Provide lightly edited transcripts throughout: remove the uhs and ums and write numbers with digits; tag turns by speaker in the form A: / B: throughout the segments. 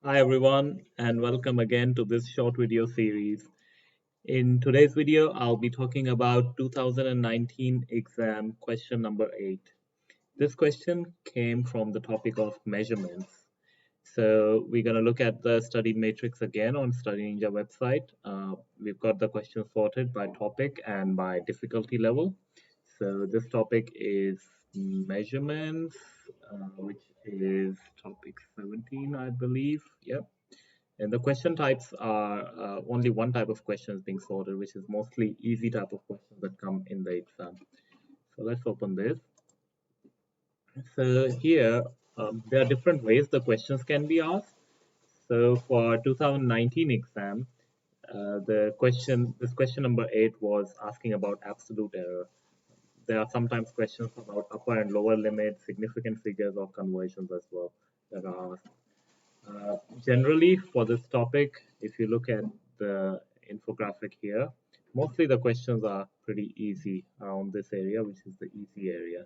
A: Hi everyone, and welcome again to this short video series. In today's video, I'll be talking about 2019 exam question number 8. This question came from the topic of measurements. So we're going to look at the study matrix again on StudyNinja website. We've got the questions sorted by topic and by difficulty level. So this topic is measurements, which is topic 17, I believe. Yep. And the question types are only one type of questions being sorted, which is mostly easy type of questions that come in the exam. So let's open this. So here, there are different ways the questions can be asked. So for 2019 exam, this question number 8 was asking about absolute error. There are sometimes questions about upper and lower limits, significant figures, or conversions as well that are asked. Generally, for this topic, if you look at the infographic here, mostly the questions are pretty easy around this area, which is the easy area.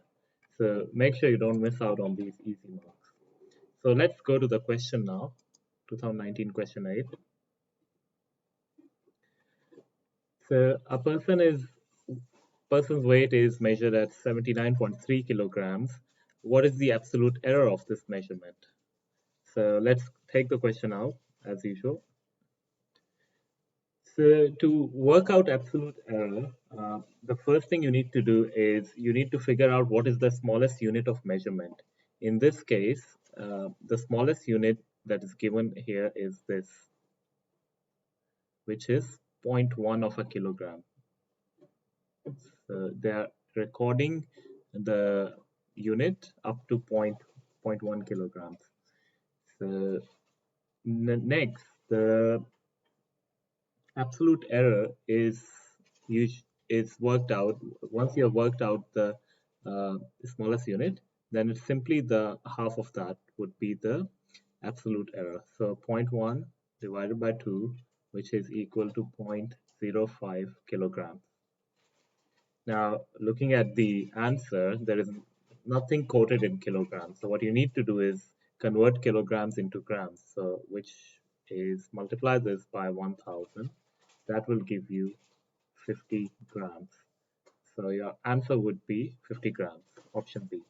A: So make sure you don't miss out on these easy marks. So let's go to the question now, 2019 question 8. So a person's weight is measured at 79.3 kilograms. What is the absolute error of this measurement? So let's take the question out as usual. So to work out absolute error, the first thing you need to do is you need to figure out what is the smallest unit of measurement. In this case, the smallest unit that is given here is this, which is zero point 0.1 of a kilogram. So they are recording the unit up to 0.1 kilograms. So next, the absolute error is worked out. Once you have worked out the smallest unit, then it's simply the half of that would be the absolute error. So zero point 0.1 divided by 2, which is equal to 0.05 kilograms. Now, looking at the answer, there is nothing quoted in kilograms. So what you need to do is convert kilograms into grams. So which is multiply this by 1000. That will give you 50 grams. So your answer would be 50 grams, option B.